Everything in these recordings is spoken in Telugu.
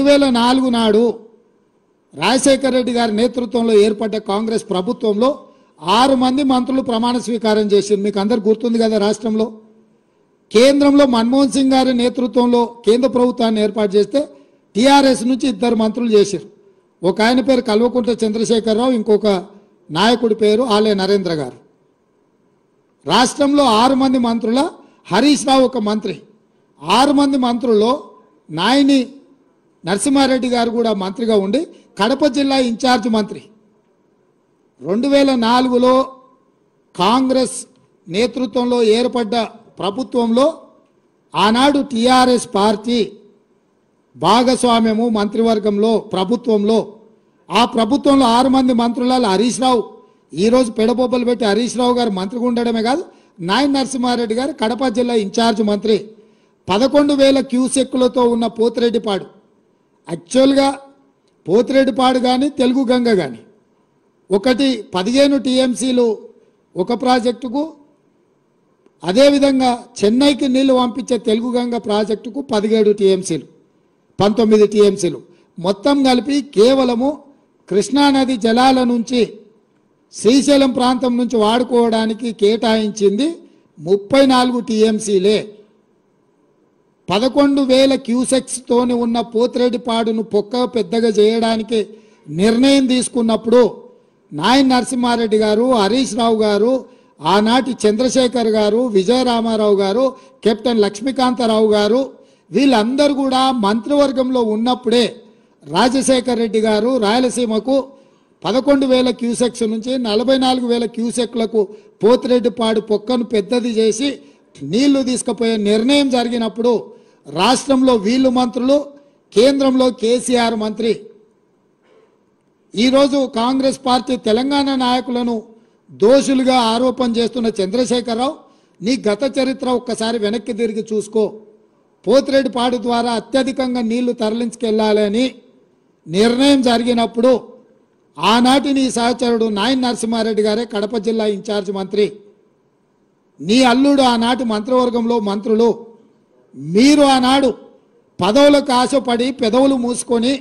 2004 నాడు రాజశేఖర రెడ్డి గారి నేతృత్వంలో ఏర్పడ్డ కాంగ్రెస్ ప్రభుత్వంలో 6 మంది మంత్రులు ప్రమాణ స్వీకారం చేశారు. మీకు అందరు గుర్తుంది కదా. రాష్ట్రంలో కేంద్రంలో మన్మోహన్ సింగ్ గారి నేతృత్వంలో కేంద్ర ప్రభుత్వాన్ని ఏర్పాటు చేస్తే టీఆర్ఎస్ నుంచి 2 మంత్రులు చేశారు. ఒక ఆయన పేరు కల్వకుంట్ల చంద్రశేఖరరావు, ఇంకొక నాయకుడి పేరు ఆలే నరేంద్ర గారు. రాష్ట్రంలో 6 మంది మంత్రుల హరీష్ రావు ఒక మంత్రి. 6 మంది మంత్రుల్లో నాయని నరసింహారెడ్డి గారు కూడా మంత్రిగా ఉండి కడప జిల్లా ఇన్ఛార్జ్ మంత్రి. 2004లో కాంగ్రెస్ నేతృత్వంలో ఏర్పడ్డ ప్రభుత్వంలో ఆనాడు టీఆర్ఎస్ పార్టీ భాగస్వామ్యము మంత్రివర్గంలో ప్రభుత్వంలో ఆ ప్రభుత్వంలో 6 మంది మంత్రులలో హరీష్ రావు ఈరోజు పెడబొబ్బలు పెట్టి హరీష్ రావు గారు మంత్రిగా ఉండడమే కాదు, నాయని నరసింహారెడ్డి గారు కడప జిల్లా ఇన్ఛార్జ్ మంత్రి. 11,000 క్యూసెక్కులతో ఉన్న పోతిరెడ్డిపాడు, యాక్చువల్గా పోతిరెడ్డిపాడు కానీ తెలుగు గంగ కానీ ఒకటి 15 టీఎంసీలు ఒక ప్రాజెక్టుకు, అదేవిధంగా చెన్నైకి నీళ్లు పంపించే తెలుగు గంగ ప్రాజెక్టుకు 17 టీఎంసీలు 19 టీఎంసీలు మొత్తం కలిపి కేవలము కృష్ణానది జలాల నుంచి శ్రీశైలం ప్రాంతం నుంచి వాడుకోవడానికి కేటాయించింది 34 టీఎంసీలే. 11,000 క్యూసెక్స్తోని ఉన్న పోతిరెడ్డిపాడును పొక్క పెద్దగా చేయడానికి నిర్ణయం తీసుకున్నప్పుడు నాయని నరసింహారెడ్డి గారు, హరీష్ రావు గారు, ఆనాటి చంద్రశేఖర్ గారు, విజయరామారావు గారు, కెప్టెన్ లక్ష్మీకాంతరావు గారు వీళ్ళందరూ కూడా మంత్రివర్గంలో ఉన్నప్పుడే రాజశేఖర్ రెడ్డి గారు రాయలసీమకు 11,000 క్యూసెక్స్ నుంచి 44,000 క్యూసెక్లకు పోతిరెడ్డిపాడు పొక్కను పెద్దది చేసి నీళ్లు తీసుకుపోయే నిర్ణయం జరిగినప్పుడు రాష్ట్రంలో వీళ్ళు మంత్రులు, కేంద్రంలో కేసీఆర్ మంత్రి. ఈరోజు కాంగ్రెస్ పార్టీ తెలంగాణ నాయకులను దోషులుగా ఆరోపణ చేస్తున్న చంద్రశేఖరరావు, నీ గత చరిత్ర ఒక్కసారి వెనక్కి తిరిగి చూసుకో. పోతిరెడ్డిపాడు ద్వారా అత్యధికంగా నీళ్లు తరలించుకెళ్లాలని నిర్ణయం జరిగినప్పుడు ఆనాటి నీ సహచరుడు నాయని నరసింహారెడ్డి గారే కడప జిల్లా ఇన్ఛార్జ్ మంత్రి. నీ అల్లుడు ఆనాటి మంత్రివర్గంలో మంత్రులు. మీరు ఆనాడు పదవులకు ఆశపడి పెదవులు మూసుకొని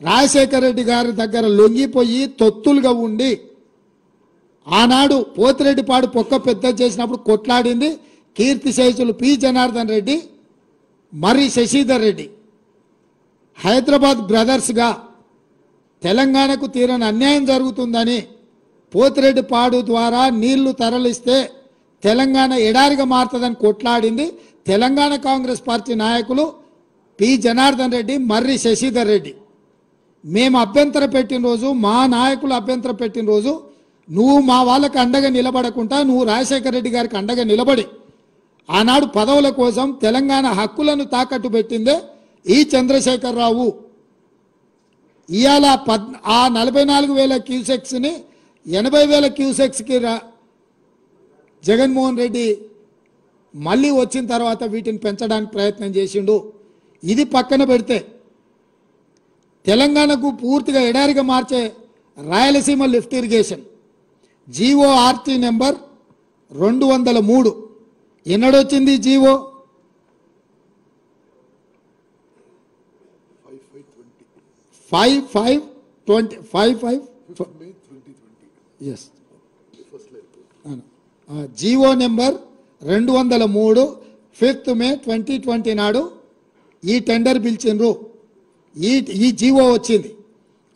రాజశేఖర రెడ్డి గారి దగ్గర లొంగిపోయి తొత్తులుగా ఉండి ఆనాడు పోతిరెడ్డిపాడు పొక్క పెద్ద చేసినప్పుడు కొట్లాడింది కీర్తిశేషులు పి జనార్దన్ రెడ్డి, మర్రి శశిధర్ రెడ్డి. హైదరాబాద్ బ్రదర్స్గా తెలంగాణకు తీరని అన్యాయం జరుగుతుందని పోతిరెడ్డిపాడు ద్వారా నీళ్లు తరలిస్తే తెలంగాణ ఎడారిగా మారుతుందని కొట్లాడింది తెలంగాణ కాంగ్రెస్ పార్టీ నాయకులు పి జనార్దన్ రెడ్డి, మర్రి శశిధర్ రెడ్డి. మేము అభ్యంతర పెట్టిన రోజు, మా నాయకులు అభ్యంతర పెట్టిన రోజు నువ్వు మా వాళ్ళకి అండగా నిలబడకుండా నువ్వు రాజశేఖర రెడ్డి గారికి అండగా నిలబడి ఆనాడు పదవుల కోసం తెలంగాణ హక్కులను తాకట్టు పెట్టిందే ఈ చంద్రశేఖరరావు. ఇవాళ ఆ 44,000 క్యూసెక్స్ని 80,000 క్యూసెక్స్కి జగన్మోహన్ రెడ్డి మళ్ళీ వచ్చిన తర్వాత వీటిని పెంచడానికి ప్రయత్నం చేసిండు. ఇది పక్కన పెడితే తెలంగాణకు పూర్తిగా ఎడారిగా మార్చే Rayalaseema lift irrigation G O R T number 203 ఎన్నడొచ్చింది GO? 5/5/20 yes, GO number 203 5th May 2020 నాడు ఈ టెండర్ పిలిచిండ్రు. ఈ జీవో వచ్చింది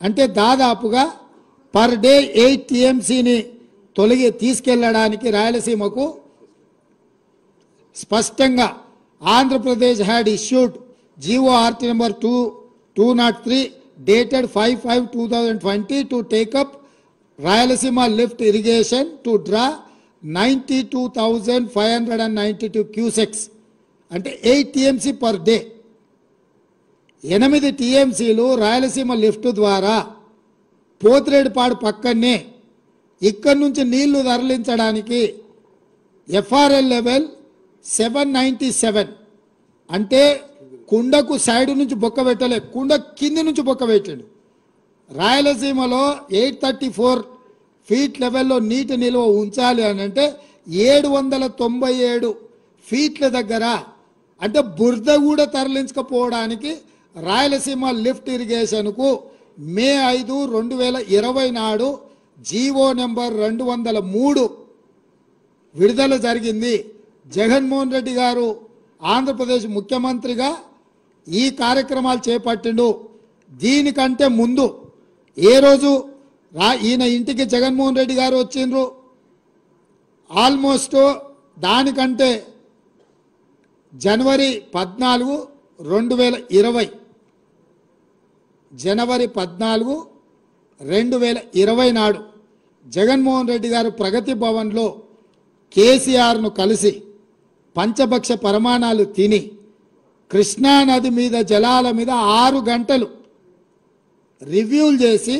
అంటే దాదాపుగా పర్ డే 8 టీఎంసీని తీసుకెళ్లడానికి రాయలసీమకు స్పష్టంగా Andhra Pradesh had issued GORT number 203 dated 5/5/2020 to take up Rayalaseema lift irrigation to draw 92,592 cusecs అంటే 8 టీఎంసీ పర్ డే. 8 టీఎంసీలు రాయలసీమ లిఫ్ట్ ద్వారా పోతిరెడ్డిపాడు పక్కనే ఇక్కడి నుంచి నీళ్లు తరలించడానికి ఎఫ్ఆర్ఎల్ లెవెల్ 797 అంటే కుండకు సైడ్ నుంచి బొక్క పెట్టలే, కుండ కింది నుంచి బొక్క పెట్టాడు. రాయలసీమలో 834 ఫీట్ లెవెల్లో నీటి నిల్వ ఉంచాలి అని అంటే 797 ఫీట్ల దగ్గర అంటే బురద కూడా తరలించకపోవడానికి రాయలసీమ లిఫ్ట్ ఇరిగేషన్కు మే 5, 2020 నాడు జీవో నెంబర్ 203 విడుదల జరిగింది. జగన్మోహన్ రెడ్డి గారు ఆంధ్రప్రదేశ్ ముఖ్యమంత్రిగా ఈ కార్యక్రమాలు చేపట్టిండు. దీనికంటే ముందు ఏ రోజు ఈయన ఇంటికి జగన్మోహన్ రెడ్డి గారు వచ్చిండ్రు, ఆల్మోస్ట్ దానికంటే జనవరి 14, 2020 జనవరి 14, 2020 నాడు జగన్మోహన్ రెడ్డి గారు ప్రగతి భవన్లో కేసీఆర్ను కలిసి పంచభక్ష పరమాణాలు తిని కృష్ణానది మీద జలాల మీద 6 గంటలు రివ్యూలు చేసి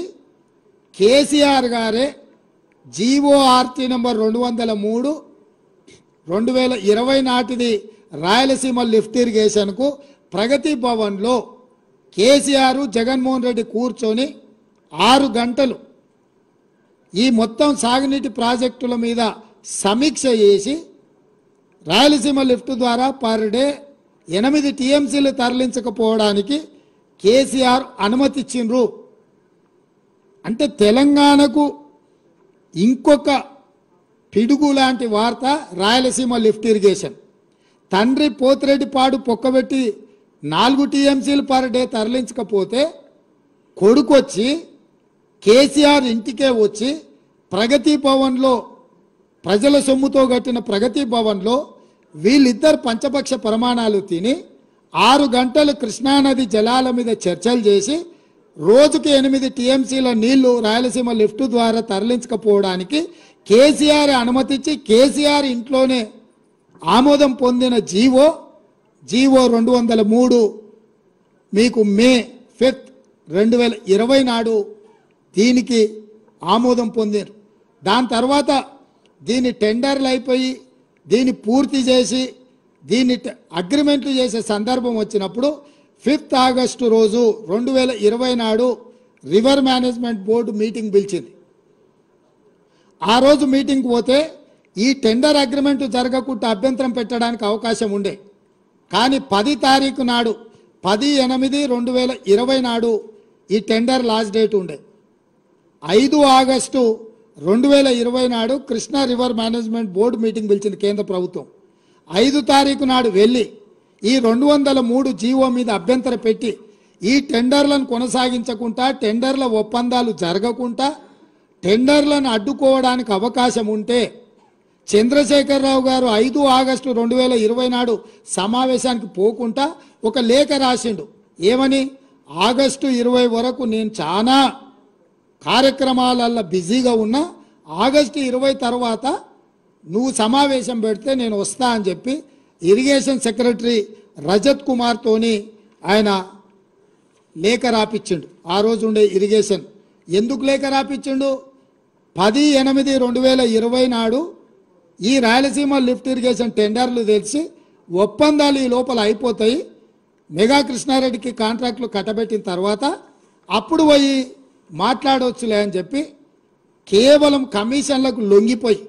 కేసీఆర్ గారే జీఓఆర్టీ నెంబర్ 203 2020 నాటిది రాయలసీమ లిఫ్ట్ ఇరిగేషన్కు ప్రగతి భవన్లో కేసీఆర్ జగన్మోహన్ రెడ్డి కూర్చొని 6 గంటలు ఈ మొత్తం సాగునీటి ప్రాజెక్టుల మీద సమీక్ష చేసి రాయలసీమ లిఫ్ట్ ద్వారా పర్ డే 8 టీఎంసీలు తరలించకపోవడానికి కేసీఆర్ అనుమతి ఇచ్చిండ్రు. అంటే తెలంగాణకు ఇంకొక పిడుగు లాంటి వార్త రాయలసీమ లిఫ్ట్ ఇరిగేషన్. తండ్రి పోతిరెడ్డిపాడు పొక్కబెట్టి 4 టీఎంసీలు పర్ డే తరలించకపోతే కొడుకొచ్చి కేసీఆర్ ఇంటికే వచ్చి ప్రగతి భవన్లో ప్రజల సొమ్ముతో కట్టిన ప్రగతి భవన్లో వీళ్ళిద్దరు పంచపక్ష ప్రమాణాలు తిని 6 గంటలు కృష్ణానది జలాల మీద చర్చలు చేసి రోజుకి 8 టీఎంసీల నీళ్లు రాయలసీమ లిఫ్ట్ ద్వారా తరలించకపోవడానికి కేసీఆర్ అనుమతించి కేసీఆర్ ఇంట్లోనే ఆమోదం పొందిన జీవో 203 మీకు మే 5, 2020 నాడు దీనికి ఆమోదం పొందారు. దాని తర్వాత దీని టెండర్లు అయిపోయి దీన్ని పూర్తి చేసి దీన్ని అగ్రిమెంట్లు చేసే సందర్భం వచ్చినప్పుడు 5 ఆగస్టు రోజు 2020 నాడు రివర్ మేనేజ్మెంట్ బోర్డు మీటింగ్ పిలిచింది. ఆ రోజు మీటింగ్కి పోతే ఈ టెండర్ అగ్రిమెంట్ జరగకుండా అభ్యంతరం పెట్టడానికి అవకాశం ఉండే. కానీ 10 తారీఖు నాడు 10/8/2020 నాడు ఈ టెండర్ లాస్ట్ డేట్ ఉండే. 5 ఆగస్టు 2020 నాడు Krishna river management board meeting పిలిచింది కేంద్ర ప్రభుత్వం. 5 తారీఖు నాడు వెళ్ళి ఈ 203 జీవో మీద అభ్యంతరం పెట్టి ఈ టెండర్లను కొనసాగించకుండా టెండర్ల ఒప్పందాలు జరగకుండా టెండర్లను అడ్డుకోవడానికి అవకాశం ఉంటే చంద్రశేఖరరావు గారు 5 ఆగస్టు 2020 నాడు సమావేశానికి పోకుండా ఒక లేఖ రాసిండు. ఏమని? ఆగస్టు 20 వరకు నేను చాలా కార్యక్రమాలలో బిజీగా ఉన్నా, ఆగస్టు 20 తర్వాత నువ్వు సమావేశం పెడితే నేను వస్తా అని చెప్పి ఇరిగేషన్ సెక్రటరీ రజత్ కుమార్తోని ఆయన లేఖ రాపిచ్చిండు. ఆ రోజు ఉండే ఇరిగేషన్ ఎందుకు లేఖ రాపిచ్చిండు? 10/8/2020 నాడు ఈ రాయలసీమ లిఫ్ట్ ఇరిగేషన్ టెండర్లు తెలిసి ఒప్పందాలు ఈ లోపల అయిపోతాయి, మెగా కృష్ణారెడ్డికి కాంట్రాక్టులు కట్టబెట్టిన తర్వాత అప్పుడు పోయి మాట్లాడవచ్చులే అని చెప్పి కేవలం కమిషన్లకు లొంగిపోయి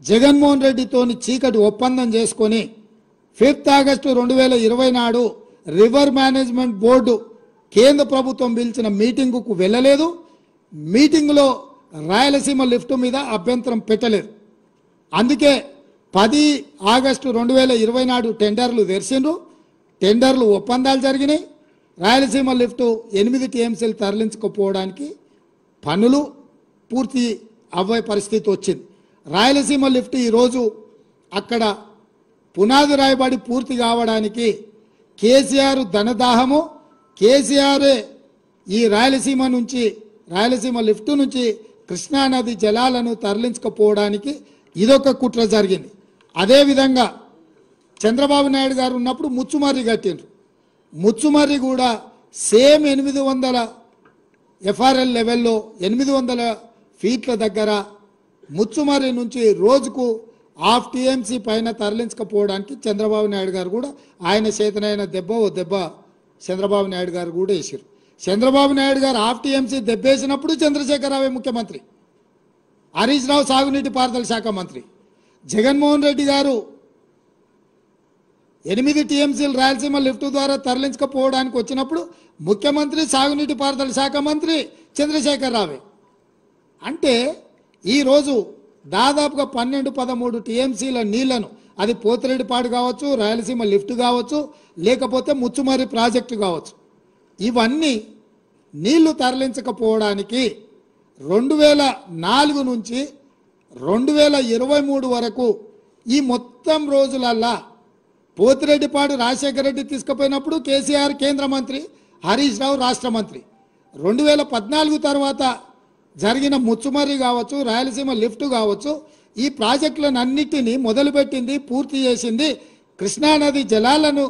జగన్మోహన్ రెడ్డితోని చీకటి ఒప్పందం చేసుకొని 5 ఆగస్టు 2020 నాడు రివర్ మేనేజ్మెంట్ బోర్డు కేంద్ర ప్రభుత్వం పిలిచిన మీటింగుకు వెళ్ళలేదు. మీటింగ్లో రాయలసీమ లిఫ్ట్ మీద అభ్యంతరం పెట్టలేదు. అందుకే 10 ఆగస్టు 2020 నాడు టెండర్లు తెరిచిండ్రు. టెండర్లు ఒప్పందాలు జరిగినాయి. రాయలసీమ లిఫ్ట్ 8 టీఎంసీలు తరలించకపోవడానికి పనులు పూర్తి అవ్వే పరిస్థితి వచ్చింది. రాయలసీమ లిఫ్ట్ ఈరోజు అక్కడ పునాది రాయబడి పూర్తి కావడానికి కేసీఆర్ ధనదాహము, కేసీఆర్ ఈ రాయలసీమ లిఫ్ట్ నుంచి కృష్ణానది జలాలను తరలించకపోవడానికి ఇదొక కుట్ర జరిగింది. అదేవిధంగా చంద్రబాబు నాయుడు గారు ఉన్నప్పుడు ముచ్చుమర్రి కట్టిండ్రు. ముచ్చుమర్రి కూడా సేమ్ 800 ఎఫ్ఆర్ఎల్ లెవెల్లో 800 ఫీట్ల దగ్గర ముచ్చుమర్రి నుంచి రోజుకు 1/2 టీఎంసీ పైన తరలించకపోవడానికి చంద్రబాబు నాయుడు గారు కూడా ఆయన చేతనైన దెబ్బ చంద్రబాబు నాయుడు గారు కూడా వేసారు. చంద్రబాబు నాయుడు గారు 1/2 టీఎంసీ దెబ్బేసినప్పుడు చంద్రశేఖరరావు ముఖ్యమంత్రి, హరీష్ రావు సాగునీటి పారుదల శాఖ మంత్రి, జగన్మోహన్ రెడ్డి గారు 8 టీఎంసీలు రాయలసీమ లిఫ్ట్ ద్వారా తరలించకపోవడానికి వచ్చినప్పుడు ముఖ్యమంత్రి సాగునీటి పారుదల శాఖ మంత్రి చంద్రశేఖర్ రావే. అంటే ఈరోజు దాదాపుగా 12-13 టీఎంసీల నీళ్లను, అది పోతిరెడ్డిపాడు కావచ్చు, రాయలసీమ లిఫ్ట్ కావచ్చు, లేకపోతే ముచ్చుమర్రి ప్రాజెక్టు కావచ్చు, ఇవన్నీ నీళ్లు తరలించకపోవడానికి 2004 నుంచి 2023 వరకు ఈ మొత్తం రోజులల్లా పోతిరెడ్డిపాడు రాజశేఖర రెడ్డి తీసుకుపోయినప్పుడు కేసీఆర్ కేంద్ర మంత్రి, హరీష్ రావు రాష్ట్ర మంత్రి. 2014 తర్వాత జరిగిన ముచ్చుమర్రి కావచ్చు, రాయలసీమ లిఫ్ట్ కావచ్చు, ఈ ప్రాజెక్టులను అన్నిటినీ మొదలుపెట్టింది, పూర్తి చేసింది, కృష్ణానది జలాలను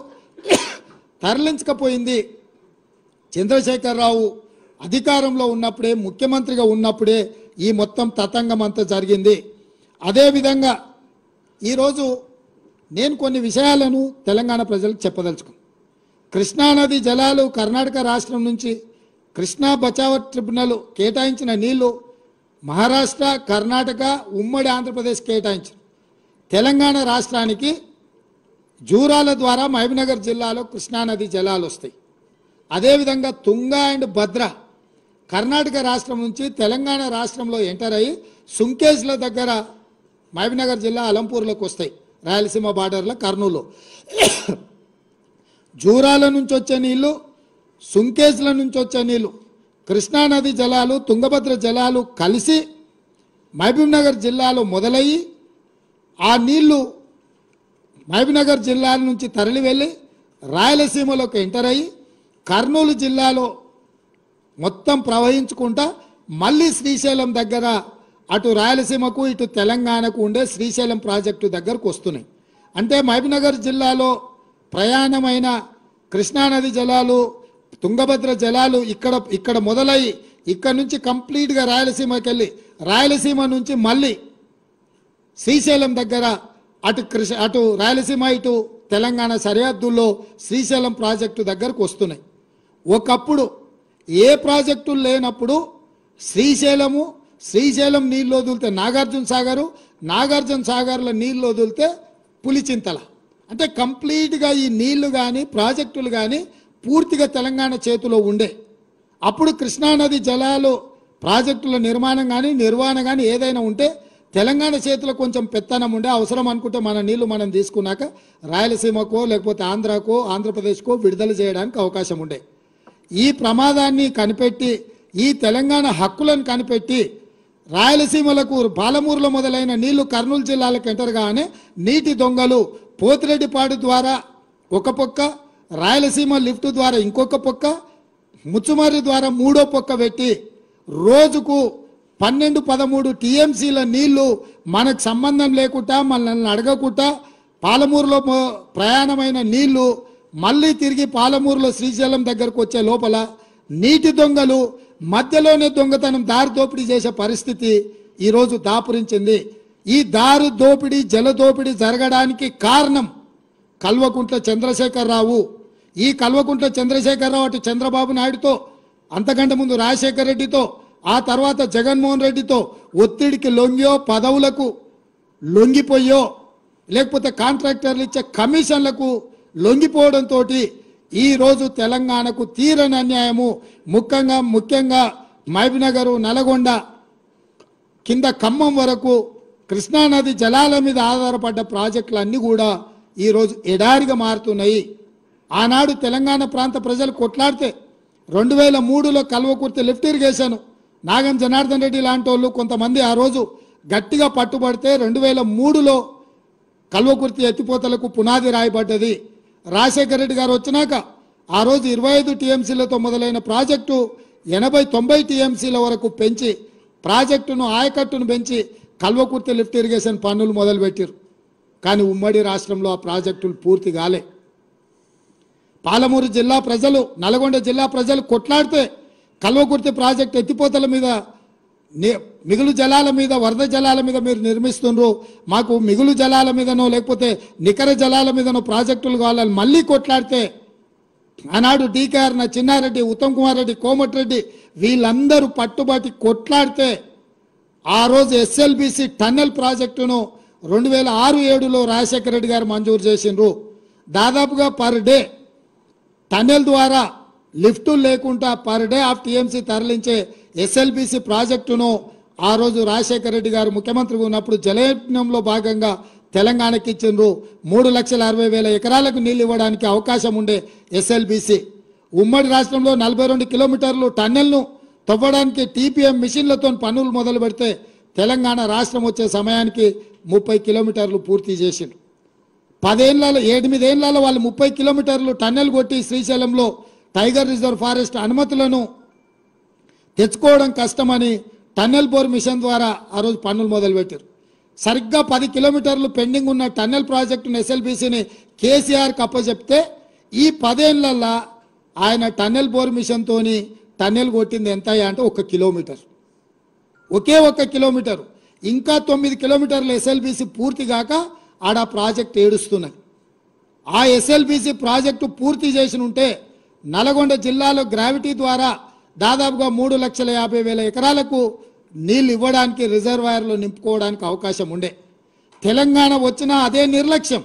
తరలించకపోయింది చంద్రశేఖరరావు అధికారంలో ఉన్నప్పుడే, ముఖ్యమంత్రిగా ఉన్నప్పుడే ఈ మొత్తం తతంగం అంతా జరిగింది. అదేవిధంగా ఈరోజు నేను కొన్ని విషయాలను తెలంగాణ ప్రజలకు చెప్పదలుచుకున్నాను. కృష్ణానది జలాలు కర్ణాటక రాష్ట్రం నుంచి కృష్ణా బచావ్ ట్రిబ్యునల్ కేటాయించిన నీళ్లు మహారాష్ట్ర, కర్ణాటక, ఉమ్మడి ఆంధ్రప్రదేశ్ కేటాయించారు. తెలంగాణ రాష్ట్రానికి జూరాల ద్వారా మహబూబ్నగర్ జిల్లాలో కృష్ణానది జలాలు వస్తాయి. అదేవిధంగా తుంగా అండ్ భద్ర కర్ణాటక రాష్ట్రం నుంచి తెలంగాణ రాష్ట్రంలో ఎంటర్ అయ్యి సుంకేజ్ల దగ్గర మహబూబ్నగర్ జిల్లా అలంపూర్లోకి వస్తాయి, రాయలసీమ బార్డర్లో కర్నూలు. జూరాల నుంచి వచ్చే నీళ్లు, సుంకేజ్ల నుంచి వచ్చే నీళ్లు, కృష్ణానది జలాలు, తుంగభద్ర జలాలు కలిసి మహబూబ్నగర్ జిల్లాలో మొదలయ్యి ఆ నీళ్లు మహబూబ్నగర్ జిల్లా నుంచి తరలి వెళ్ళి రాయలసీమలోకి ఎంటర్ అయ్యి కర్నూలు జిల్లాలో మొత్తం ప్రవహించుకుంటా మళ్ళీ శ్రీశైలం దగ్గర అటు రాయలసీమకు ఇటు తెలంగాణకు ఉండే శ్రీశైలం ప్రాజెక్టు దగ్గరకు వస్తున్నాయి. అంటే మహబూబ్నగర్ జిల్లాలో ప్రయాణమైన కృష్ణానది జలాలు, తుంగభద్ర జలాలు ఇక్కడ మొదలయ్యి ఇక్కడ నుంచి కంప్లీట్గా రాయలసీమకి వెళ్ళి రాయలసీమ నుంచి మళ్ళీ శ్రీశైలం దగ్గర అటు రాయలసీమ ఇటు తెలంగాణ సరిహద్దుల్లో శ్రీశైలం ప్రాజెక్టు దగ్గరకు వస్తున్నాయి. ఒకప్పుడు ఏ ప్రాజెక్టులు లేనప్పుడు శ్రీశైలం నీళ్ళు వదిలితే నాగార్జున సాగర్లో నీళ్ళు వదిలితే పులిచింతల. అంటే కంప్లీట్గా ఈ నీళ్లు కానీ ప్రాజెక్టులు కానీ పూర్తిగా తెలంగాణ చేతిలో ఉండే. అప్పుడు కృష్ణానది జలాలు ప్రాజెక్టుల నిర్మాణం కానీ నిర్వహణ కానీ ఏదైనా ఉంటే తెలంగాణ చేతిలో కొంచెం పెత్తనం ఉండే. అవసరం అనుకుంటే మన నీళ్లు మనం తీసుకున్నాక రాయలసీమకో లేకపోతే ఆంధ్రాకో ఆంధ్రప్రదేశ్కో విడుదల చేయడానికి అవకాశం ఉండే. ఈ ప్రమాదాన్ని కనిపెట్టి, ఈ తెలంగాణ హక్కులను కనిపెట్టి రాయలసీమలకు పాలమూరులో మొదలైన నీళ్లు కర్నూలు జిల్లాలకు ఎంటర్ గానే నీటి దొంగలు పోతిరెడ్డిపాడు ద్వారా ఒక పక్క, రాయలసీమ లిఫ్ట్ ద్వారా ఇంకొక పక్క, ముచ్చుమర్రి ద్వారా మూడో పక్క పెట్టి రోజుకు 12-13 టీఎంసీల నీళ్లు మనకు సంబంధం లేకుండా, మనల్ని అడగకుండా పాలమూరులో ప్రయాణమైన నీళ్లు మళ్ళీ తిరిగి పాలమూరులో శ్రీశైలం దగ్గరకు వచ్చే లోపల నీటి దొంగలు మధ్యలోనే దొంగతనం దారి దోపిడీ చేసే పరిస్థితి ఈరోజు దాపురించింది. ఈ దారి దోపిడీ, జల దోపిడీ జరగడానికి కారణం కల్వకుంట్ల చంద్రశేఖరరావు. ఈ కల్వకుంట్ల చంద్రశేఖరరావు అటు చంద్రబాబు నాయుడుతో, అంతకంటే ముందు రాజశేఖర రెడ్డితో, ఆ తర్వాత జగన్మోహన్ రెడ్డితో ఒత్తిడికి లొంగియో, పదవులకు లొంగిపోయో, లేకపోతే కాంట్రాక్టర్లు ఇచ్చే కమిషన్లకు లొంగిపోవడంతో ఈరోజు తెలంగాణకు తీరని అన్యాయము. ముఖ్యంగా మహబూబ్నగర్, నల్గొండ కింద ఖమ్మం వరకు కృష్ణానది జలాల మీద ఆధారపడ్డ ప్రాజెక్టులన్నీ కూడా ఈరోజు ఎడారిగా మారుతున్నాయి. ఆనాడు తెలంగాణ ప్రాంత ప్రజలు కొట్లాడితే 2003లో కల్వకుర్తి లిఫ్ట్ ఇరిగేషన్ నాగం జనార్దన్ రెడ్డి లాంటి వాళ్ళు కొంతమంది ఆ రోజు గట్టిగా పట్టుబడితే 2003లో కల్వకుర్తి ఎత్తిపోతలకు పునాది రాయబడ్డది. రాజశేఖర రెడ్డి గారు వచ్చినాక ఆ రోజు 25 టీఎంసీలతో మొదలైన ప్రాజెక్టు 80-90 టీఎంసీల వరకు పెంచి ప్రాజెక్టును, ఆయకట్టును పెంచి కల్వకుర్తి లిఫ్ట్ ఇరిగేషన్ పనులు మొదలుపెట్టారు. కానీ ఉమ్మడి రాష్ట్రంలో ఆ ప్రాజెక్టులు పూర్తి కాలే. పాలమూరు జిల్లా ప్రజలు, నల్గొండ జిల్లా ప్రజలు కొట్లాడితే కల్వకుర్తి ప్రాజెక్టు ఎత్తిపోతల మీద, మిగులు జలాల మీద, వరద జలాల మీద మీరు నిర్మిస్తుండ్రు, మాకు మిగులు జలాల మీదనో లేకపోతే నికర జలాల మీదనో ప్రాజెక్టులు కావాలని మళ్ళీ కొట్లాడితే ఆనాడు డీకేఆర్ చిన్నారెడ్డి, ఉత్తమ్ కుమార్ రెడ్డి, కోమటిరెడ్డి వీళ్ళందరూ పట్టుబట్టి కొట్లాడితే ఆ రోజు ఎస్ఎల్బిసి టన్నెల్ ప్రాజెక్టును 2006-07లో రాజశేఖర రెడ్డి గారు మంజూరు చేసిండ్రు. దాదాపుగా పర్ డే టన్నెల్ ద్వారా లిఫ్ట్ లేకుండా పర్ డే ఆఫ్ టీఎంసీ తరలించే ఎస్ఎల్బిసి ప్రాజెక్టును ఆ రోజు రాజశేఖర రెడ్డి గారు ముఖ్యమంత్రిగా ఉన్నప్పుడు జలయజ్ఞంలో భాగంగా తెలంగాణకి ఇచ్చిండ్రు. 3,60,000 ఎకరాలకు నీళ్ళు ఇవ్వడానికి అవకాశం ఉండే ఎస్ఎల్బిసి ఉమ్మడి రాష్ట్రంలో 42 కిలోమీటర్లు టన్నెల్ను తవ్వడానికి టీపీఎం మిషన్లతో పనులు మొదలు పెడితే తెలంగాణ రాష్ట్రం వచ్చే సమయానికి 30 కిలోమీటర్లు పూర్తి చేసిండ్రు. 8 ఏళ్లలో వాళ్ళు 30 కిలోమీటర్లు టన్నెల్ కొట్టి శ్రీశైలంలో టైగర్ రిజర్వ్ ఫారెస్ట్ అనుమతులను తెచ్చుకోవడం కష్టమని టన్నెల్ బోర్ మిషన్ ద్వారా ఆ రోజు పనులు మొదలుపెట్టారు. సరిగ్గా 10 కిలోమీటర్లు పెండింగ్ ఉన్న టన్నెల్ ప్రాజెక్టును ఎస్ఎల్బిసిని కేసీఆర్కి అప్పచెప్తే ఈ 10 ఏళ్లలో ఆయన టన్నెల్ బోర్ మిషన్తోని టన్నెల్ కొట్టింది ఎంత అంటే 1 కిలోమీటర్, ఒకే 1 కిలోమీటర్. ఇంకా 9 కిలోమీటర్లు ఎస్ఎల్బిసి పూర్తి కాక ఆడ ప్రాజెక్ట్ ఏడుస్తున్నది. ఆ ఎస్ఎల్బిసి ప్రాజెక్టు పూర్తి చేసి ఉంటే నల్గొండ జిల్లాలో గ్రావిటీ ద్వారా దాదాపుగా 3,50,000 ఎకరాలకు నీళ్ళు ఇవ్వడానికి రిజర్వాయర్లు నింపుకోవడానికి అవకాశం ఉండే. తెలంగాణ వచ్చిన అదే నిర్లక్ష్యం,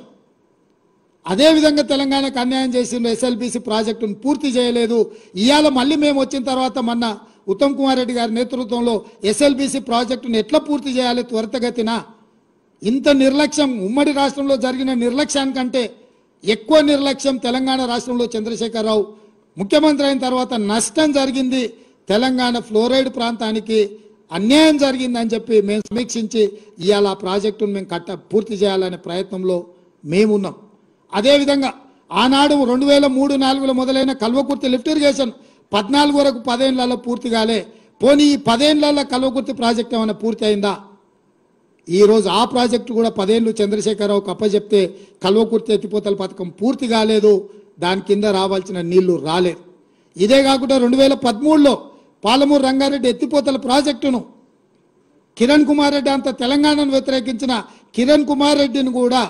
అదేవిధంగా తెలంగాణకు అన్యాయం చేసిన ఎస్ఎల్బిసి ప్రాజెక్టును పూర్తి చేయలేదు. ఇవాళ మళ్ళీ మేము వచ్చిన తర్వాత మొన్న ఉత్తమ్ కుమార్ రెడ్డి గారి నేతృత్వంలో ఎస్ఎల్బిసి ప్రాజెక్టును ఎట్లా పూర్తి చేయాలి త్వరితగతిన. ఇంత నిర్లక్ష్యం ఉమ్మడి రాష్ట్రంలో జరిగిన నిర్లక్ష్యానికంటే ఎక్కువ నిర్లక్ష్యం తెలంగాణ రాష్ట్రంలో చంద్రశేఖరరావు ముఖ్యమంత్రి అయిన తర్వాత నష్టం జరిగింది. తెలంగాణ ఫ్లోరైడ్ ప్రాంతానికి అన్యాయం జరిగిందని చెప్పి మేము సమీక్షించి ఇవాళ ఆ ప్రాజెక్టును మేము పూర్తి చేయాలనే ప్రయత్నంలో మేమున్నాం. అదేవిధంగా ఆనాడు 2003-04లో మొదలైన కల్వకుర్తి లిఫ్ట్ ఇరిగేషన్ 14 వరకు 10 ఏళ్లలో పూర్తి కాలే. పోనీ ఈ 10 ఏళ్లలో కల్వకుర్తి ప్రాజెక్ట్ ఏమైనా పూర్తి అయిందా? ఈరోజు ఆ ప్రాజెక్టు కూడా 10 ఏళ్ళు చంద్రశేఖరరావుకు అప్పచెప్తే కల్వకుర్తి ఎత్తిపోతల పథకం పూర్తి కాలేదు, దాని కింద రావాల్సిన నీళ్లు రాలేదు. ఇదే కాకుండా 2013లో పాలమూరు రంగారెడ్డి ఎత్తిపోతల ప్రాజెక్టును కిరణ్ కుమార్ రెడ్డి అంత తెలంగాణను వ్యతిరేకించిన కిరణ్ కుమార్ రెడ్డిని కూడా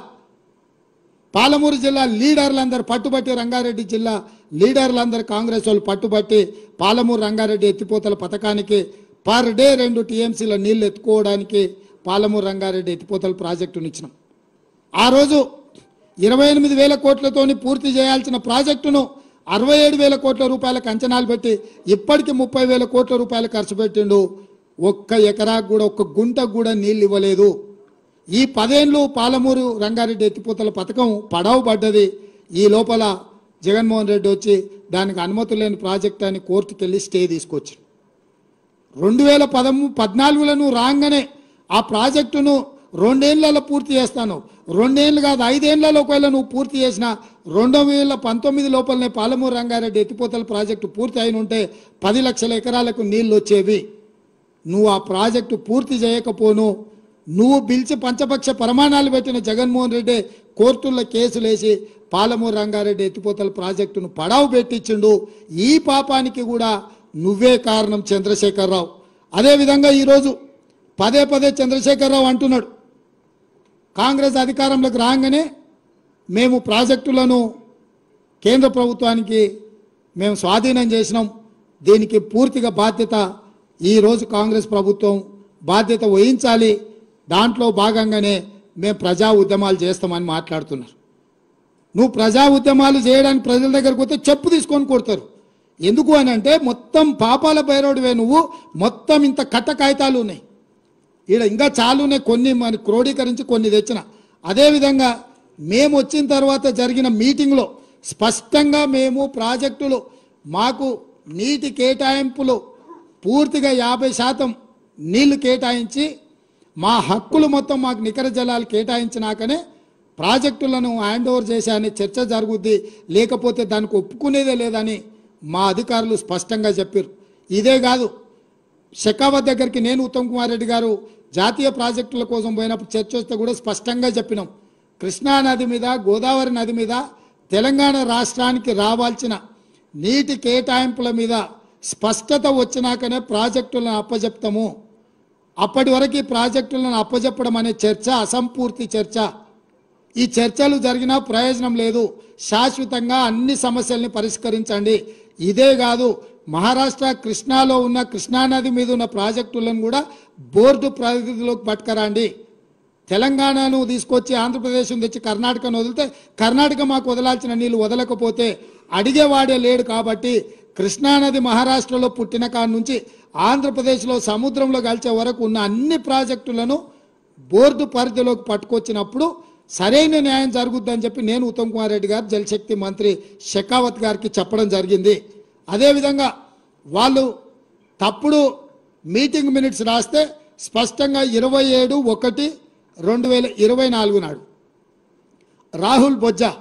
పాలమూరు జిల్లా లీడర్లందరూ పట్టుబట్టి, రంగారెడ్డి జిల్లా లీడర్లందరూ కాంగ్రెస్ వాళ్ళు పట్టుబట్టి పాలమూరు రంగారెడ్డి ఎత్తిపోతల పథకానికి పర్ డే 2 టీఎంసీల నీళ్లు ఎత్తుకోవడానికి పాలమూరు రంగారెడ్డి ఎత్తిపోతల ప్రాజెక్టును ఇచ్చినాం. ఆ రోజు 28,000 కోట్లతోని పూర్తి చేయాల్సిన ప్రాజెక్టును 67,000 కోట్ల రూపాయలకు అంచనాలు పెట్టి ఇప్పటికి 30,000 కోట్ల రూపాయలు ఖర్చు పెట్టిండు. 1 ఎకరాకు కూడా 1 గుంటకు కూడా నీళ్ళు ఇవ్వలేదు. ఈ 10 ఏళ్ళు పాలమూరు రంగారెడ్డి ఎత్తిపోతల పథకం పడవ పడ్డది. ఈ లోపల జగన్మోహన్ రెడ్డి వచ్చి దానికి అనుమతి లేని ప్రాజెక్ట్ అని కోర్టుకు వెళ్ళి స్టే తీసుకొచ్చి 2014లో రాగానే ఆ ప్రాజెక్టును 2 ఏళ్లలో పూర్తి చేస్తాను, 2 ఏళ్ళు కాదు 5 ఏళ్లలో ఒకవేళ నువ్వు పూర్తి చేసిన 2019 లోపలనే పాలమూరు రంగారెడ్డి ఎత్తిపోతల ప్రాజెక్టు పూర్తి అయిన ఉంటే 10 లక్షల ఎకరాలకు నీళ్లు వచ్చేవి. నువ్వు ఆ ప్రాజెక్టు పూర్తి చేయకపోను, నువ్వు పిలిచి పంచపక్ష ప్రమాణాలు పెట్టిన జగన్మోహన్ రెడ్డి కోర్టుల్లో కేసులేసి పాలమూరు రంగారెడ్డి ఎత్తిపోతల ప్రాజెక్టును పడావు పెట్టించిండు. ఈ పాపానికి కూడా నువ్వే కారణం చంద్రశేఖరరావు. అదేవిధంగా ఈరోజు పదే చంద్రశేఖరరావు అంటున్నాడు, కాంగ్రెస్ అధికారంలోకి రాగానే మేము ప్రాజెక్టులను కేంద్ర ప్రభుత్వానికి మేము స్వాధీనం చేసినాం, దీనికి పూర్తిగా బాధ్యత ఈరోజు కాంగ్రెస్ ప్రభుత్వం బాధ్యత వహించాలి, దాంట్లో భాగంగానే మేము ప్రజా ఉద్యమాలు చేస్తామని మాట్లాడుతున్నారు. నువ్వు ప్రజా ఉద్యమాలు చేయడానికి ప్రజల దగ్గరకు పోతే చెప్పు తీసుకొని కొడతారు. ఎందుకు అని అంటే మొత్తం పాపాల బైరోడివే నువ్వు, మొత్తం ఇంత కట్ట కాగితాలు ఉన్నాయి ఈడ, ఇంకా చాలా ఉన్నాయి, కొన్ని మన క్రోడీకరించి కొన్ని తెచ్చిన. అదేవిధంగా మేము వచ్చిన తర్వాత జరిగిన మీటింగ్లో స్పష్టంగా మేము ప్రాజెక్టులు మాకు నీటి కేటాయింపులు పూర్తిగా 50% నీళ్లు కేటాయించి మా హక్కులు మొత్తం మాకు నికర జలాలు కేటాయించినాకనే ప్రాజెక్టులను హ్యాండ్ ఓవర్ చేశాని చర్చ జరుగుద్ది, లేకపోతే దానికి ఒప్పుకునేదే లేదని మా అధికారులు స్పష్టంగా చెప్పారు. ఇదే కాదు, షెకావత్ దగ్గరికి నేను ఉత్తమ్ కుమార్ రెడ్డి గారు జాతీయ ప్రాజెక్టుల కోసం పోయినప్పుడు చర్చ వస్తే కూడా స్పష్టంగా చెప్పినాం, కృష్ణా నది మీద గోదావరి నది మీద తెలంగాణ రాష్ట్రానికి రావాల్సిన నీటి కేటాయింపుల మీద స్పష్టత వచ్చినాకనే ప్రాజెక్టులను అప్పజెప్తాము. అప్పటి వరకు ఈ ప్రాజెక్టులను అప్పజెప్పడం అనే చర్చ అసంపూర్తి చర్చ. ఈ చర్చలు జరిగినా ప్రయోజనం లేదు, శాశ్వతంగా అన్ని సమస్యల్ని పరిష్కరించండి. ఇదే కాదు, మహారాష్ట్ర కృష్ణాలో ఉన్న కృష్ణానది మీద ఉన్న ప్రాజెక్టులను కూడా బోర్డు పరిధిలోకి పట్టుకరండి. తెలంగాణను తీసుకొచ్చి ఆంధ్రప్రదేశ్ను తెచ్చి కర్ణాటకను వదిలితే కర్ణాటక మాకు వదలాల్సిన నీళ్లు వదలకపోతే అడిగేవాడే లేడు. కాబట్టి కృష్ణానది మహారాష్ట్రలో పుట్టిన కాడ నుంచి ఆంధ్రప్రదేశ్లో సముద్రంలో కలిసే వరకు ఉన్న అన్ని ప్రాజెక్టులను బోర్డు పరిధిలోకి పట్టుకొచ్చినప్పుడు సరైన న్యాయం జరుగుద్దని చెప్పి నేను ఉత్తమ్ కుమార్ రెడ్డి గారు జలశక్తి మంత్రి షెకావత్ గారికి చెప్పడం జరిగింది. అదేవిధంగా వాళ్ళు తప్పుడు మీటింగ్ మినిట్స్ రాస్తే స్పష్టంగా 27/1/2024 నాడు రాహుల్ బొజ్జా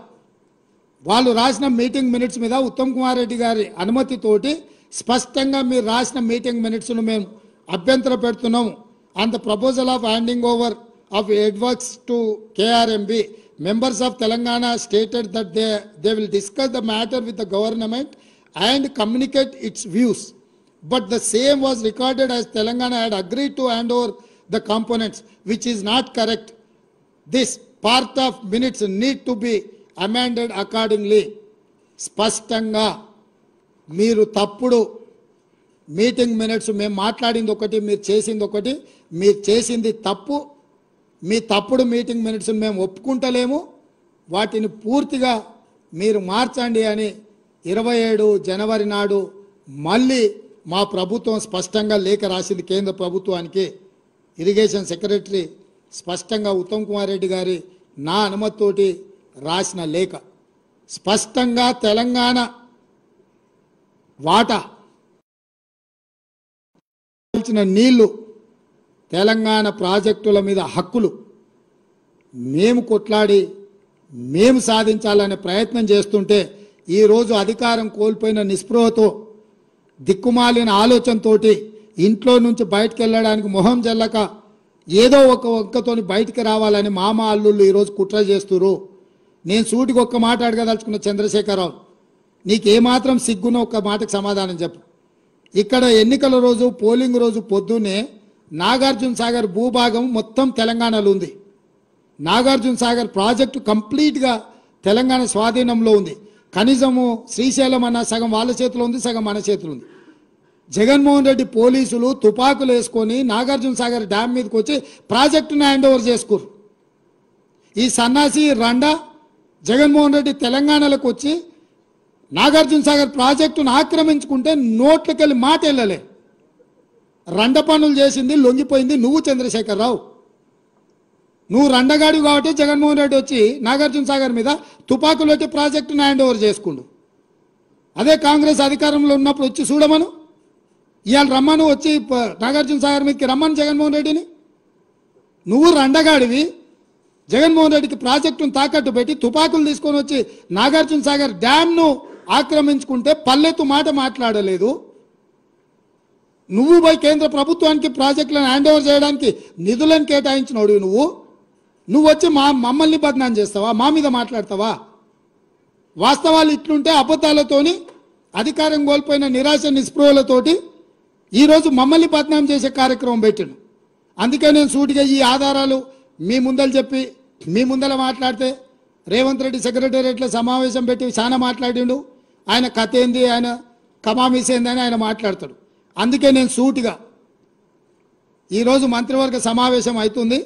వాళ్ళు రాసిన మీటింగ్ మినిట్స్ మీద ఉత్తమ్ కుమార్ రెడ్డి గారి అనుమతితోటి స్పష్టంగా మీరు రాసిన మీటింగ్ మినిట్స్ను మేము అభ్యంతర పెడుతున్నాము. And the proposal of handing over of adworks to KRMB, members of Telangana stated that they will discuss the matter with the government and communicate its views. But the same was recorded as Telangana had agreed to hand over the components, which is not correct. This part of minutes need to be amended accordingly. స్పష్టంగా మీరు తప్పుడు మీటింగ్ మినిట్స్ మేము మాట్లాడింది ఒకటి మీరు చేసింది ఒకటి, మీరు చేసింది తప్పు, మీ తప్పుడు మీటింగ్ మినిట్స్ మేము ఒప్పుకుంటలేము, వాటిని పూర్తిగా మీరు మార్చండి అని 27 జనవరి నాడు మళ్ళీ మా ప్రభుత్వం స్పష్టంగా లేఖ రాసింది కేంద్ర ప్రభుత్వానికి. ఇరిగేషన్ సెక్రటరీ స్పష్టంగా ఉత్తమ్ కుమార్ రెడ్డి గారి నా అనుమతితోటి రాసిన లేఖ స్పష్టంగా తెలంగాణ వాటా నీళ్లు తెలంగాణ ప్రాజెక్టుల మీద హక్కులు మేము కొట్లాడి మేము సాధించాలనే ప్రయత్నం చేస్తుంటే ఈరోజు అధికారం కోల్పోయిన నిస్పృహతో దిక్కుమాలిన ఆలోచనతోటి ఇంట్లో నుంచి బయటకు వెళ్ళడానికి మొహం జల్లక ఏదో ఒక వంకతోని బయటికి రావాలని మామ అల్లుళ్ళు ఈరోజు కుట్ర చేస్తున్నారు. నేను సూటికి ఒక్క మాట అడగదలుచుకున్న చంద్రశేఖరరావు, నీకేమాత్రం సిగ్గున ఒక్క మాటకు సమాధానం చెప్పు. ఇక్కడ ఎన్నికల రోజు పోలింగ్ రోజు పొద్దున్నే నాగార్జున సాగర్ భూభాగం మొత్తం తెలంగాణలో ఉంది. నాగార్జున సాగర్ ప్రాజెక్టు కంప్లీట్గా తెలంగాణ స్వాధీనంలో ఉంది. కనీసము శ్రీశైలం అన్న సగం వాళ్ళ చేతిలో ఉంది, సగం మన చేతిలో ఉంది. జగన్మోహన్ రెడ్డి పోలీసులు తుపాకులు వేసుకొని నాగార్జున సాగర్ డ్యామ్ మీదకి వచ్చి ప్రాజెక్టును హ్యాండ్ ఓవర్ చేసుకోరు. ఈ సన్నాసి రండా జగన్మోహన్ రెడ్డి తెలంగాణలోకి వచ్చి నాగార్జున సాగర్ ప్రాజెక్టును ఆక్రమించుకుంటే నోట్లకెళ్ళి మాట వెళ్ళలే. రండ పనులు చేసింది లొంగిపోయింది నువ్వు చంద్రశేఖరరావు. నువ్వు రండగాడు కాబట్టి జగన్మోహన్ రెడ్డి వచ్చి నాగార్జున సాగర్ మీద తుపాకులు పెట్టి ప్రాజెక్టును హ్యాండ్ ఓవర్ చేసుకుండు. అదే కాంగ్రెస్ అధికారంలో ఉన్నప్పుడు వచ్చి చూడమను, ఇవాళ రమ్మను, వచ్చి నాగార్జున సాగర్ మీదకి రమ్మను జగన్మోహన్ రెడ్డిని. నువ్వు రండగాడివి, జగన్మోహన్ రెడ్డికి ప్రాజెక్టును తాకట్టు పెట్టి తుపాకులు తీసుకొని వచ్చి నాగార్జున సాగర్ డ్యామ్ను ఆక్రమించుకుంటే పల్లెత్తు మాట మాట్లాడలేదు. నువ్వు పోయి కేంద్ర ప్రభుత్వానికి ప్రాజెక్టులను హ్యాండ్ ఓవర్ చేయడానికి నిధులను కేటాయించినోడు నువ్వు వచ్చి మమ్మల్ని బదనాం చేస్తావా, మా మీద మాట్లాడతావా? వాస్తవాలు ఇట్లుంటే అబద్ధాలతోని అధికారం కోల్పోయిన నిరాశ నిస్పృహలతోటి ఈరోజు మమ్మల్ని బదనాం చేసే కార్యక్రమం పెట్టిండు. అందుకే నేను సూటిగా ఈ ఆధారాలు మీ ముందలు చెప్పి మీ ముందర మాట్లాడితే రేవంత్ రెడ్డి సెక్రటేరియట్లో సమావేశం పెట్టి చాలా మాట్లాడిండు. ఆయన కథ ఏంది, ఆయన కమామీస్ ఏందని ఆయన మాట్లాడతాడు. అందుకే నేను సూటిగా ఈరోజు మంత్రివర్గ సమావేశం అవుతుంది.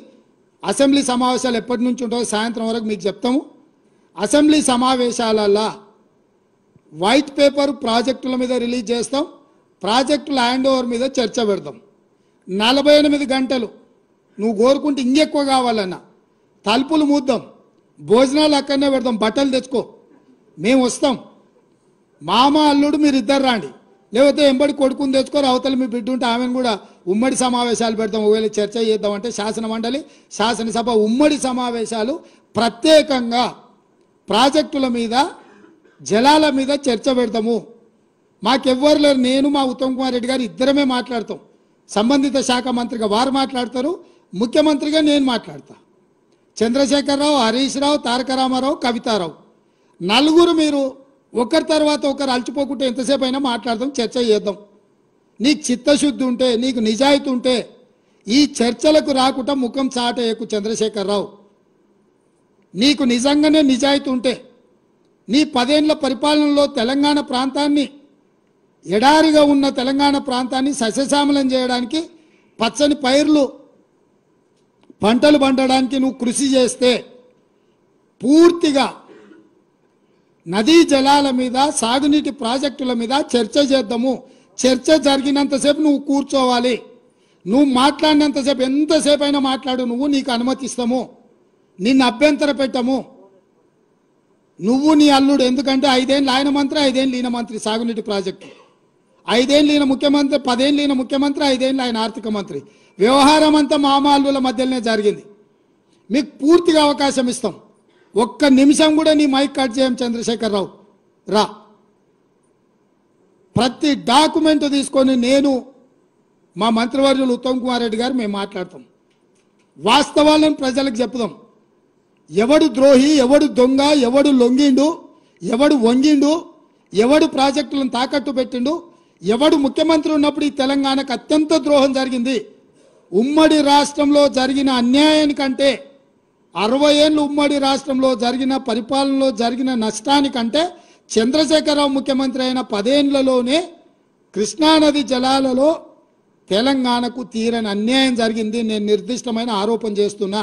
అసెంబ్లీ సమావేశాలు ఎప్పటి నుంచి ఉంటాయో సాయంత్రం వరకు మీకు చెప్తాము. అసెంబ్లీ సమావేశాలలో వైట్ పేపర్ ప్రాజెక్టుల మీద రిలీజ్ చేస్తాం, ప్రాజెక్టుల హ్యాండ్ ఓవర్ మీద చర్చ పెడతాం. 48 గంటలు నువ్వు కోరుకుంటే ఇంకెక్కువ కావాలన్నా తలుపులు మూద్దాం, భోజనాలు అక్కడనే పెడతాం, బట్టలు తెచ్చుకో, మేము వస్తాం. మామ అల్లుడు మీరు ఇద్దరు రాండి, లేకపోతే ఎంబడి కొడుకుని తెచ్చుకోరు, అవతల మీ బిడ్డ ఉంటే ఆమెను కూడా ఉమ్మడి సమావేశాలు పెడతాం. ఒకవేళ చర్చ చేద్దామంటే శాసన మండలి శాసనసభ ఉమ్మడి సమావేశాలు ప్రత్యేకంగా ప్రాజెక్టుల మీద జలాల మీద చర్చ పెడతాము. మాకెవ్వరు లేరు, నేను మా ఉత్తమ్ కుమార్ రెడ్డి గారు ఇద్దరమే మాట్లాడతాం. సంబంధిత శాఖ మంత్రిగా వారు మాట్లాడతారు, ముఖ్యమంత్రిగా నేను మాట్లాడతా. చంద్రశేఖరరావు, హరీష్ రావు, తారక రామారావు, కవితారావు నలుగురు మీరు ఒకరి తర్వాత ఒకరు అలచిపోకుంటే ఎంతసేపు అయినా మాట్లాడదాం, చర్చ చేద్దాం. నీకు చిత్తశుద్ధి ఉంటే, నీకు నిజాయితీ ఉంటే ఈ చర్చలకు రాకుండా ముఖం చాటేయకు చంద్రశేఖరరావు. నీకు నిజంగానే నిజాయితీ ఉంటే నీ 10 ఏళ్ల పరిపాలనలో తెలంగాణ ప్రాంతాన్ని, ఎడారిగా ఉన్న తెలంగాణ ప్రాంతాన్ని సస్యశ్యామలం చేయడానికి పచ్చని పైర్లు పంటలు పండడానికి నువ్వు కృషి చేస్తే పూర్తిగా నదీ జలాల మీద సాగునీటి ప్రాజెక్టుల మీద చర్చ చేద్దాము. చర్చ జరిగినంతసేపు నువ్వు కూర్చోవాలి. నువ్వు మాట్లాడినంతసేపు ఎంతసేపు అయినా మాట్లాడు, నువ్వు నీకు అనుమతిస్తాము, నిన్ను అభ్యంతర పెట్టము. నువ్వు నీ అల్లుడు, ఎందుకంటే 5 ఏళ్ళు ఆయన మంత్రి 5 ఏళ్ళు ఈయన మంత్రి సాగునీటి ప్రాజెక్టు, 5 ఏళ్ళు ఈయన ముఖ్యమంత్రి 10 ఏళ్ళు ఈయన ముఖ్యమంత్రి 5 ఏళ్ళు ఆయన ఆర్థిక మంత్రి. వ్యవహారం అంతా మామాళ్ళ మధ్యలోనే జరిగింది. మీకు పూర్తిగా అవకాశం ఇస్తాం. ఒక్క నిమిషం కూడా నీ మైక్ కట్ చేయం చంద్రశేఖరరావు, రా. ప్రతి డాక్యుమెంట్ తీసుకొని నేను మా మంత్రివర్యులు ఉత్తమ్ కుమార్ రెడ్డి గారు మేము మాట్లాడతాం. వాస్తవాలను ప్రజలకు చెప్పుదాం. ఎవడు ద్రోహి, ఎవడు దొంగ, ఎవడు లొంగిండు, ఎవడు వంగిండు, ఎవడు ప్రాజెక్టులను తాకట్టు పెట్టిండు, ఎవడు ముఖ్యమంత్రి ఉన్నప్పుడు ఈ తెలంగాణకు అత్యంత ద్రోహం జరిగింది. ఉమ్మడి రాష్ట్రంలో జరిగిన అన్యాయానికంటే 60 ఏళ్ళు ఉమ్మడి రాష్ట్రంలో జరిగిన పరిపాలనలో జరిగిన నష్టానికంటే చంద్రశేఖరరావు ముఖ్యమంత్రి అయిన 10 ఏళ్లలోనే కృష్ణానది జలాలలో తెలంగాణకు తీరని అన్యాయం జరిగింది. నేను నిర్దిష్టమైన ఆరోపణ చేస్తున్నా.